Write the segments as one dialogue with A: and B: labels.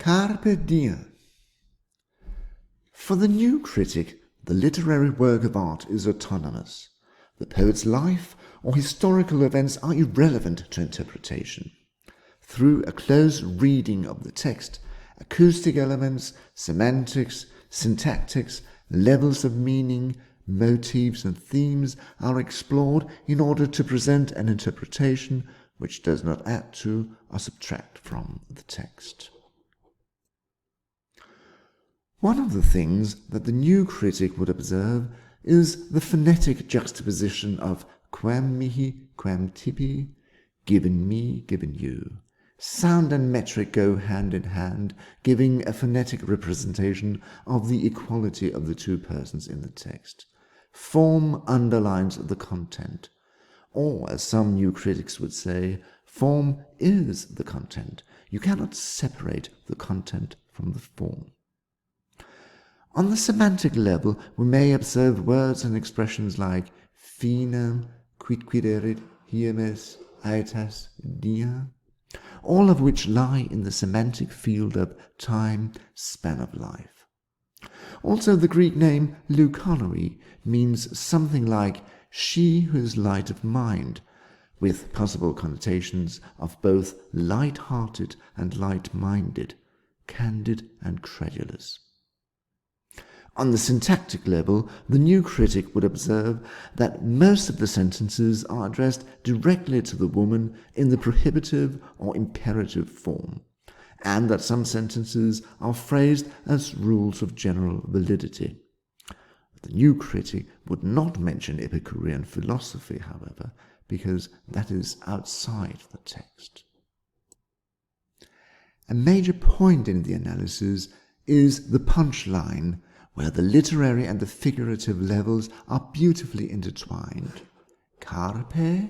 A: Carpe diem. For the new critic, the literary work of art is autonomous. The poet's life or historical events are irrelevant to interpretation. Through a close reading of the text, acoustic elements, semantics, syntactics, levels of meaning, motifs and themes are explored in order to present an interpretation which does not add to or subtract from the text. One of the things that the new critic would observe is the phonetic juxtaposition of quam mihi, quam tibi, given me, given you. Sound and metric go hand in hand, giving a phonetic representation of the equality of the two persons in the text. Form underlines the content, or as some new critics would say, form is the content. You cannot separate the content from the form. On the semantic level, we may observe words and expressions like finem, quidquiderit, hiemes, aetas, dia, all of which lie in the semantic field of time, span of life. Also, the Greek name leukonoi means something like she who is light of mind, with possible connotations of both light-hearted and light-minded, candid and credulous. On the syntactic level, the new critic would observe that most of the sentences are addressed directly to the woman in the prohibitive or imperative form, and that some sentences are phrased as rules of general validity. The new critic would not mention Epicurean philosophy, however, because that is outside the text. A major point in the analysis is the punchline, where the literary and the figurative levels are beautifully intertwined. Carpe,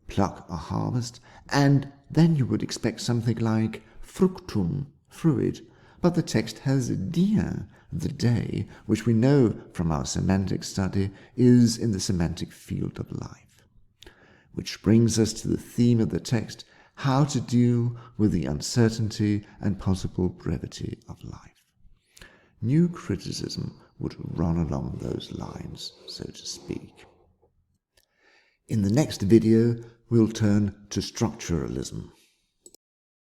A: pluck or harvest, and then you would expect something like fructum, fruit, but the text has diem, the day, which we know from our semantic study is in the semantic field of life. Which brings us to the theme of the text, how to deal with the uncertainty and possible brevity of life. New criticism would run along those lines, so to speak. In the next video, we'll turn to structuralism.